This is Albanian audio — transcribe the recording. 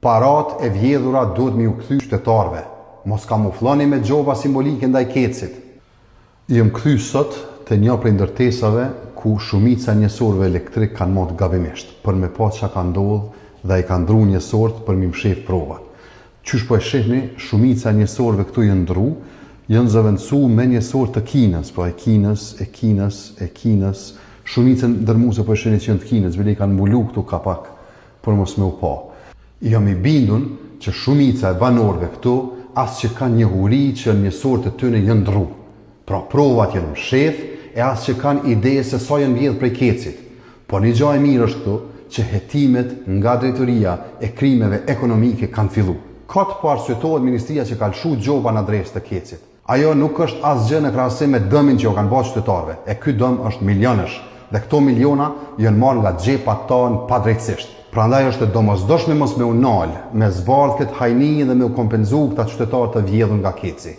Parat e vjedhura duhet me u kthy qytetarëve. Mos kamufloni me gjoba simbolike ndaj Kecit. Jam kthy sot te një prej ndërtesave ku shumica e njësorëve elektrik kanë marrë gabimisht për me pa çka ka ndodhur dhe ai kanë ndru njësorët për mi mshef provat. Qysh po e shihni, shumica e njësorëve këtu janë ndru, janë zëvendësu me njësorë të Kinës, po e Kinës, shumica ndërmuese po e shihni që janë të Kinës, vëllai kanë mbulu këtu kapak për mos me u pa. Jam i bindun që shumica e banorëve këtu as që kanë njohuri që njësorët e tyre janë ndru. Pra provat janë mshef e as që kanë ide se sa janë vjedhur prej Kecit. Po një gjë e mirë është këtu që hetimet nga drejtoria e krimeve ekonomike kanë filluar. Ka të arsyetohet ministria që ka lshu gjoba në adresë të Kecit. Ajo nuk është asgjë në krahasim me dëmin që u kanë bërë qytetarëve. E ky dëm është milionësh dhe këto miliona janë marrë nga xhepat tanë padrejtësisht. Prandaj është e domosdoshme mos me u nal, me zbardh këtë hajni dhe me u kompenzu këta qytetarë të vjedhur nga Keci.